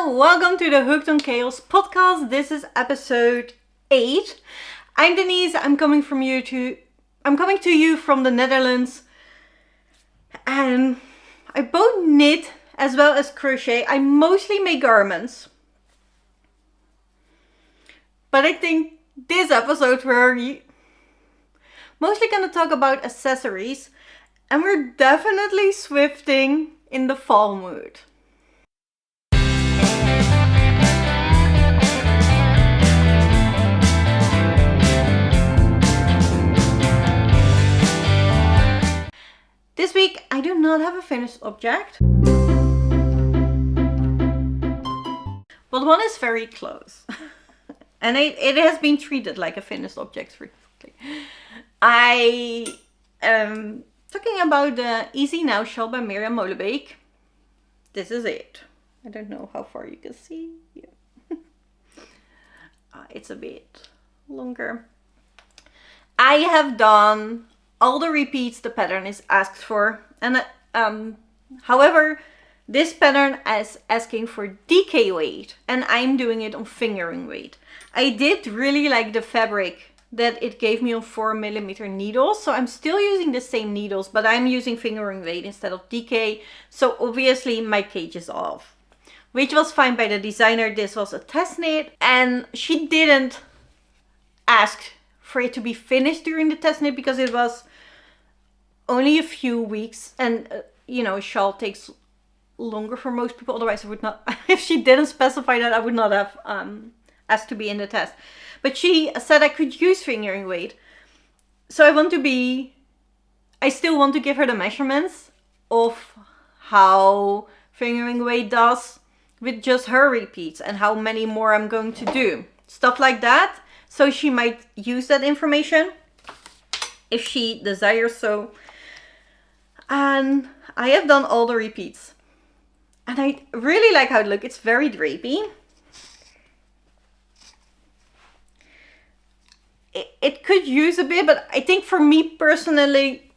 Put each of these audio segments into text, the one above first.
welcome to the Hooked on Chaos podcast. This is episode 8. I'm Denise. I'm coming to you from the Netherlands. And I both knit as well as crochet. I mostly make garments. But I think this episode we're mostly going to talk about accessories. And we're definitely swifting in the fall mood. This week I do not have a finished object, but one is very close and it has been treated like a finished object recently. I am talking about the Easy Now Shawl by Mirjam Molenbeek. This is it. I don't know how far you can see. Yeah. It's a bit longer. I have done all the repeats the pattern is asked for, and however this pattern is asking for DK weight and I'm doing it on fingering weight. I did really like the fabric that it gave me on 4mm needles, so I'm still using the same needles, but I'm using fingering weight instead of DK, so obviously my cage is off, which was fine by the designer. This was a test knit and she didn't ask for it to be finished during the test knit because it was only a few weeks, and a shawl takes longer for most people. Otherwise I would not, if she didn't specify that, I would not have asked to be in the test. But she said I could use fingering weight. So I still want to give her the measurements of how fingering weight does with just her repeats and how many more I'm going to do. Stuff like that. So she might use that information if she desires so. And I have done all the repeats. And I really like how it looks. It's very drapey. It could use a bit, but I think for me personally,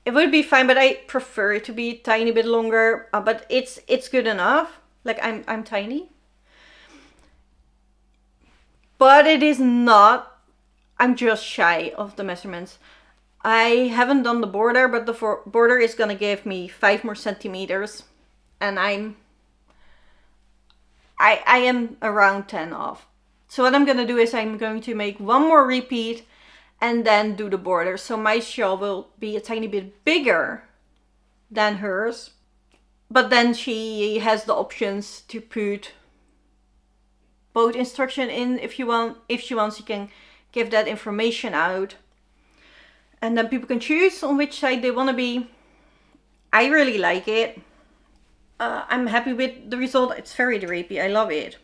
it would be fine, but I prefer it to be a tiny bit longer. But it's good enough. Like I'm tiny. But it is not, I'm just shy of the measurements. I haven't done the border, but the border is gonna give me 5 more centimeters, and I am around 10 off. So what I'm gonna do is I'm going to make one more repeat and then do the border. So my shawl will be a tiny bit bigger than hers, but then she has the options to put both instruction in if she wants, you can give that information out. And then people can choose on which side they want to be. I really like it. I'm happy with the result. It's very drapey. I love it.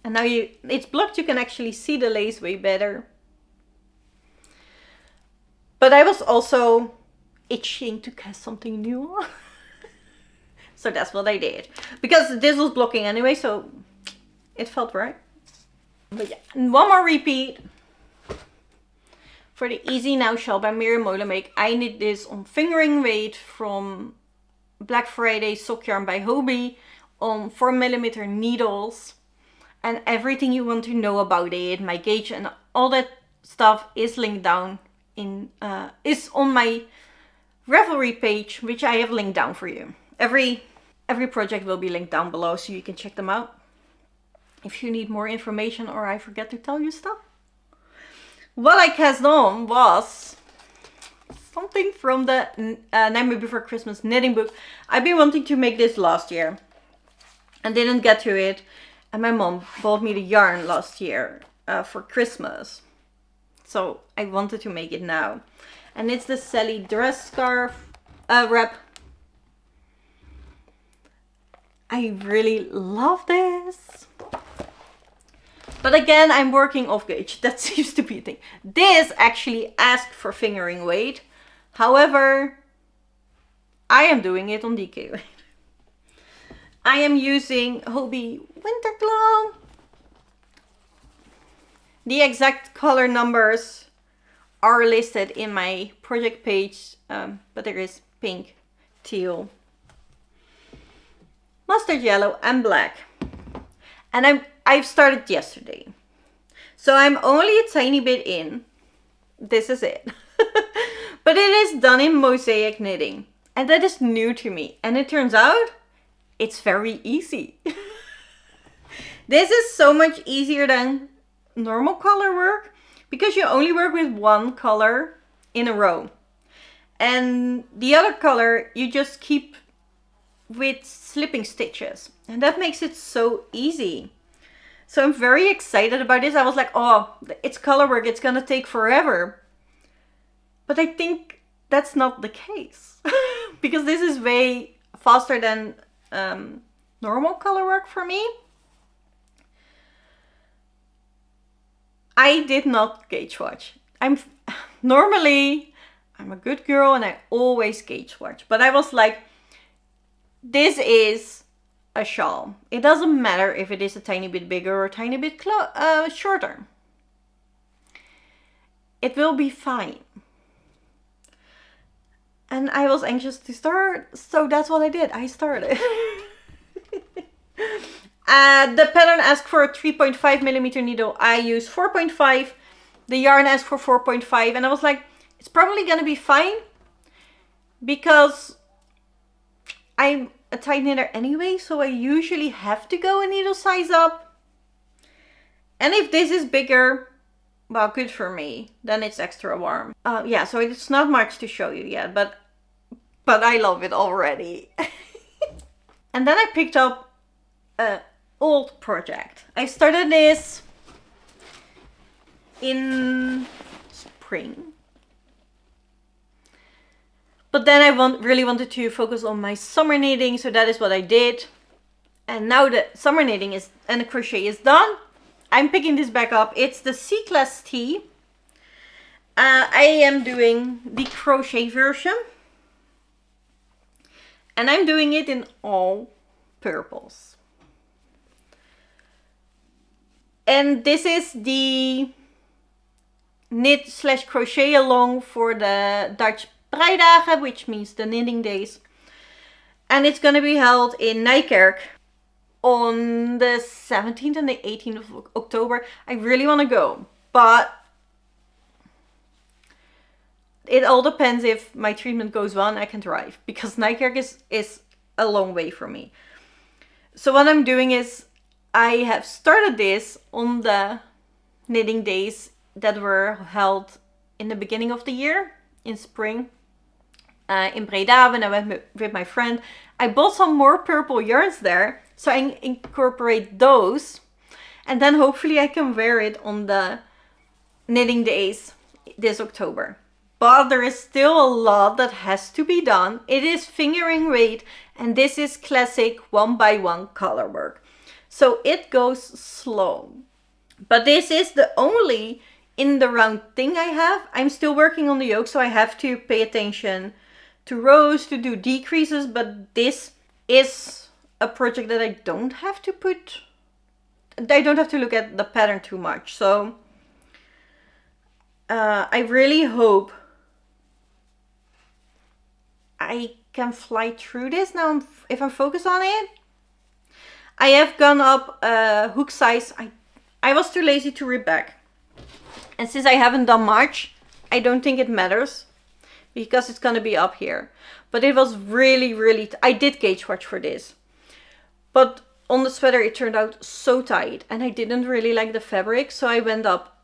And now it's blocked. You can actually see the lace way better. But I was also itching to cast something new. So that's what I did. Because this was blocking anyway, so it felt right. But yeah, and one more repeat. For the Easy Now Shawl by Mirjam Molenbeek. I knit this on fingering weight from Black Friday sock yarn by Hobbi on 4mm needles. And everything you want to know about it, my gauge and all that stuff is linked down is on my Ravelry page, which I have linked down for you. Every project will be linked down below, so you can check them out if you need more information or I forget to tell you stuff. What I cast on was something from the Nightmare Before Christmas knitting book. I've been wanting to make this last year and didn't get to it. And my mom bought me the yarn last year for Christmas. So I wanted to make it now. And it's the Sally dress scarf wrap. I really love this. But again, I'm working off gauge. That seems to be a thing. This actually asked for fingering weight. However, I am doing it on DK weight. I am using Hobbi Winter Glow. The exact color numbers are listed in my project page, but there is pink, teal, mustard yellow and black. And I've started yesterday. So I'm only a tiny bit in. This is it. But it is done in mosaic knitting. And that is new to me. And it turns out it's very easy. This is so much easier than normal color work because you only work with one color in a row. And the other color you just keep with slipping stitches. And that makes it so easy. So I'm very excited about this. I was like, oh, it's color work. It's going to take forever. But I think that's not the case. Because this is way faster than normal color work for me. I did not gauge watch. Normally I'm a good girl and I always gauge watch. But I was like, this is a shawl. It doesn't matter if it is a tiny bit bigger or a tiny bit shorter. It will be fine. And I was anxious to start, so that's what I did. I started. The pattern asked for a 3.5mm needle. I used 4.5. The yarn asked for 4.5. And I was like, it's probably going to be fine. Because I'm a tight knitter anyway. So I usually have to go a needle size up. And if this is bigger, well, good for me. Then it's extra warm. Yeah, so it's not much to show you yet. But I love it already. And then I picked up an old project. I started this in spring. But then I really wanted to focus on my summer knitting. So that is what I did. And now the summer knitting and the crochet is done. I'm picking this back up. It's the C-Class T. I am doing the crochet version. And I'm doing it in all purples. And this is the knit / crochet along for the Dutch Breidagen, which means the knitting days. And it's going to be held in Nijkerk on the 17th and the 18th of October. I really want to go, but it all depends if my treatment goes well and I can drive, because Nijkerk is a long way from me. So what I'm doing is I have started this on the knitting days that were held in the beginning of the year, in spring, in Breda, when I went with my friend. I bought some more purple yarns there, so I incorporate those, and then hopefully I can wear it on the knitting days this October. But there is still a lot that has to be done. It is fingering weight, and this is classic 1x1 color work. So it goes slow. But this is the only in the round thing I have. I'm still working on the yoke, so I have to pay attention to rows, to do decreases. But this is a project that I don't have to look at the pattern too much. So I really hope I can fly through this now if I focus on it. I have gone up hook size. I was too lazy to rip back. And since I haven't done much, I don't think it matters, because it's going to be up here. But it was really, I did gauge watch for this. But on the sweater it turned out so tight, and I didn't really like the fabric, so I went up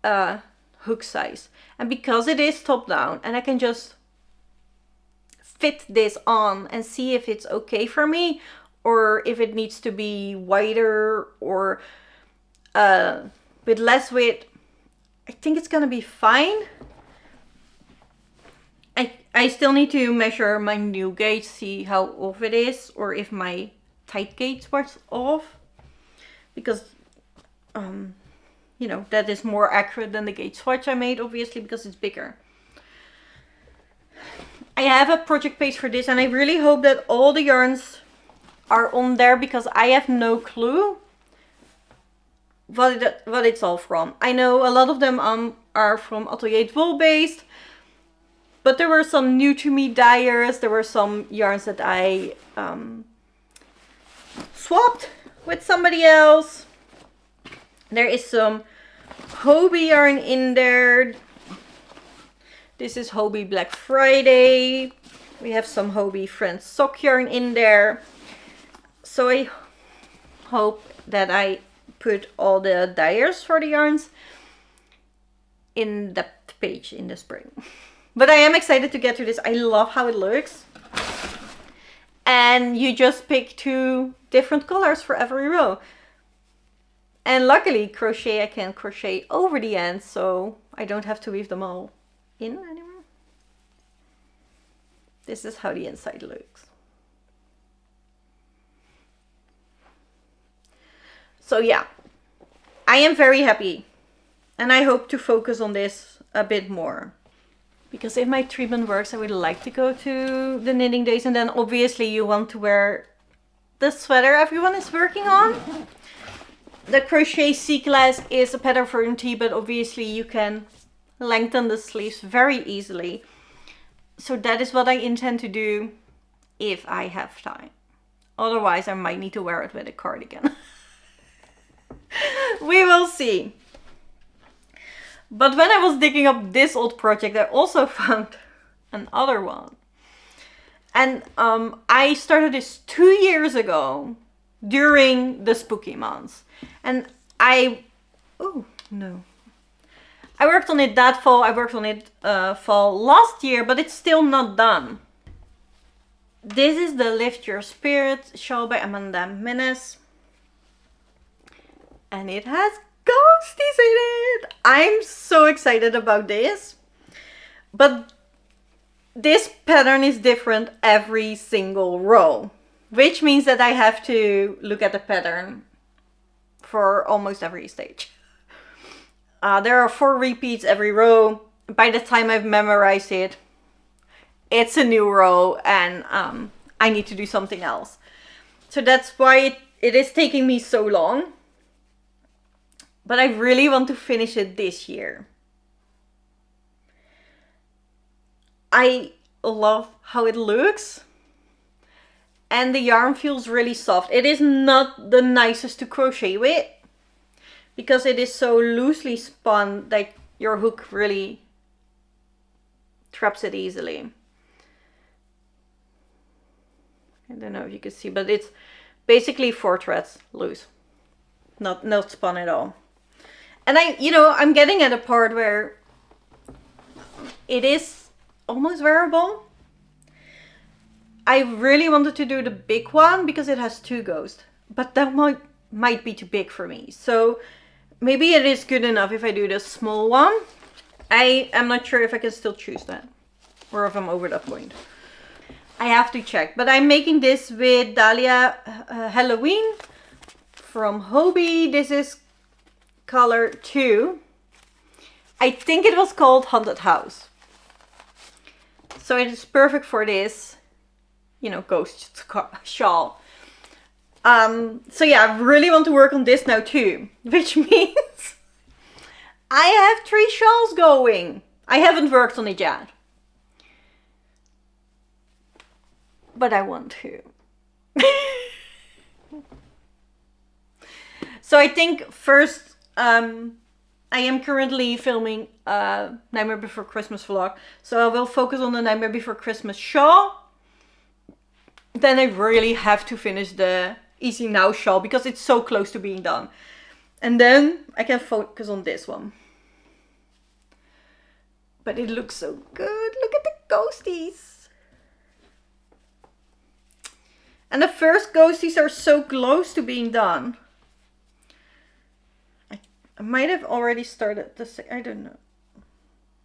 hook size. And because it is top down and I can just fit this on and see if it's okay for me, or if it needs to be wider or with less width, I think it's gonna be fine. I still need to measure my new gauge, see how off it is, or if my tight gauge was off, because you know, that is more accurate than the gauge swatch I made, obviously, because it's bigger. I have a project page for this, and I really hope that all the yarns are on there, because I have no clue what it's all from. I know a lot of them are from Atelier Wool based, but there were some new to me dyers. There were some yarns that I swapped with somebody else. There is some Hobbi yarn in there. This is Hobbi Black Friday. We have some Hobbi Friends sock yarn in there. So I hope that I put all the dyers for the yarns in the page in the spring. But I am excited to get to this. I love how it looks. And you just pick 2 different colors for every row. And luckily crochet, I can crochet over the ends, so I don't have to weave them all in anymore. This is how the inside looks. So yeah, I am very happy. And I hope to focus on this a bit more. Because if my treatment works, I would like to go to the knitting days. And then obviously you want to wear the sweater everyone is working on. The crochet C-class is a pattern for tea, but obviously you can lengthen the sleeves very easily. So that is what I intend to do if I have time. Otherwise I might need to wear it with a cardigan. We will see. But when I was digging up this old project, I also found another one. And I started this 2 years ago during the spooky months. And I worked on it that fall. I worked on it fall last year, but it's still not done. This is the Lift Your Spirit shawl by Amanda Menes. And it has ghosties in it. I'm so excited about this. But this pattern is different every single row, which means that I have to look at the pattern for almost every stage. There are 4 repeats every row. By the time I've memorized it, it's a new row and I need to do something else. So that's why it is taking me so long. But I really want to finish it this year. I love how it looks. And the yarn feels really soft. It is not the nicest to crochet with, because it is so loosely spun that your hook really traps it easily. I don't know if you can see, but it's basically 4 threads loose. Not spun at all. And I'm getting at a part where it is almost wearable. I really wanted to do the big one because it has 2 ghosts, but that might be too big for me. So maybe it is good enough if I do the small one. I am not sure if I can still choose that or if I'm over that point. I have to check, but I'm making this with Dahlia Halloween from Hobbi. This is color 2. I think it was called Haunted House. So it is perfect for this, ghost shawl. So yeah, I really want to work on this now too, which means I have 3 shawls going. I haven't worked on it yet, but I want to. So I think first, I am currently filming a Nightmare Before Christmas vlog. So I will focus on the Nightmare Before Christmas shawl. Then I really have to finish the Easy Now shawl because it's so close to being done. And then I can focus on this one. But it looks so good. Look at the ghosties. And the first ghosties are so close to being done. I might have already started the I don't know.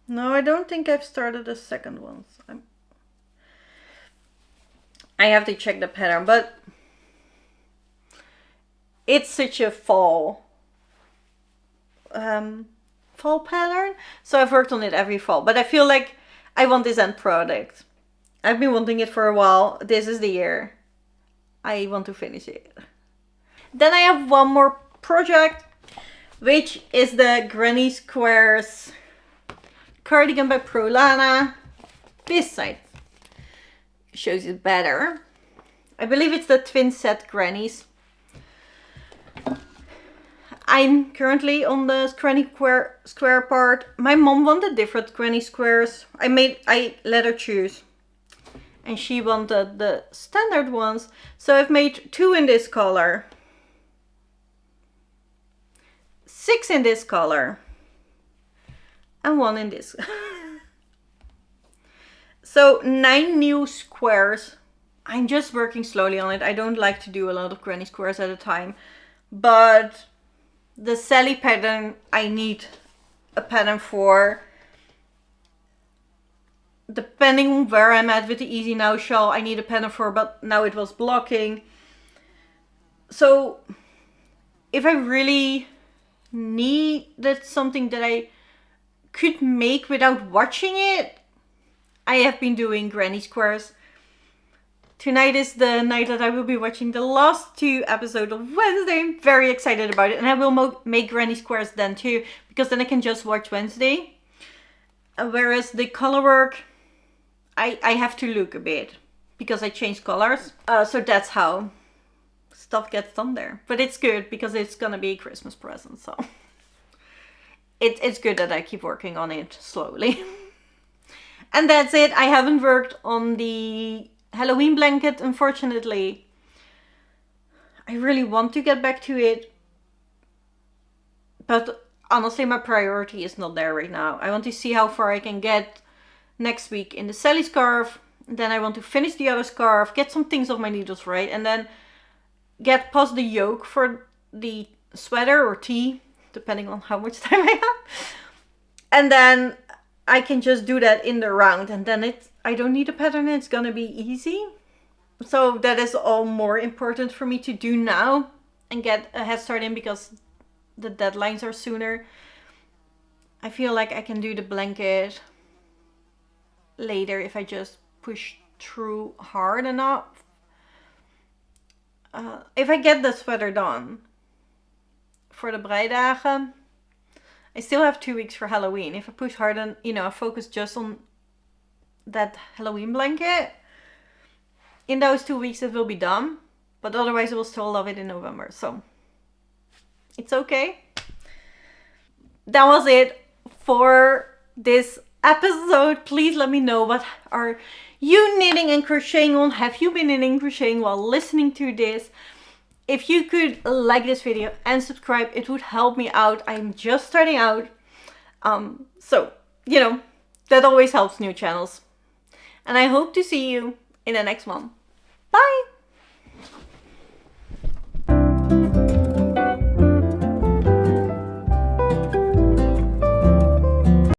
No, I don't think I've started the second ones. I have to check the pattern, but it's such a fall pattern. So I've worked on it every fall, but I feel like I want this end product. I've been wanting it for a while. This is the year. I want to finish it. Then I have one more project, which is the Granny Squares cardigan by Prolana. This side shows it better. I believe it's the twin set grannies. I'm currently on the granny square part. My mom wanted different granny squares. I let her choose. And she wanted the standard ones. So I've made 2 in this color. 6 in this color. And 1 in this. So 9 new squares. I'm just working slowly on it. I don't like to do a lot of granny squares at a time. But the Sally pattern, I need a pattern for. Depending on where I'm at with the Easy Now Shawl, I need a pattern for, but now it was blocking. So if I really needed something that I could make without watching it, I have been doing granny squares. Tonight is the night that I will be watching the last 2 episodes of Wednesday. I'm very excited about it. And I will make granny squares then too, because then I can just watch Wednesday. Whereas the color work, I have to look a bit because I changed colors. So that's how stuff gets done there. But it's good because it's gonna be a Christmas present. So it's good that I keep working on it slowly. And that's it. I haven't worked on the Halloween blanket, unfortunately. I really want to get back to it. But honestly, my priority is not there right now. I want to see how far I can get next week in the Sally scarf. Then I want to finish the other scarf, get some things off my needles right, and then get past the yoke for the sweater or tee, depending on how much time I have. And then I can just do that in the round, and then I don't need a pattern, it's gonna be easy. So that is all more important for me to do now and get a head start in because the deadlines are sooner. I feel like I can do the blanket later if I just push through hard enough. If I get the sweater done for the breidagen, I still have 2 weeks for Halloween. If I push hard and, I focus just on that Halloween blanket, in those 2 weeks it will be done. But otherwise I will still love it in November. So it's okay. That was it for this episode. Please let me know, what are you knitting and crocheting on? Have you been knitting and crocheting while listening to this? If you could like this video and subscribe, it would help me out. I'm just starting out. So, that always helps new channels. And I hope to see you in the next one. Bye!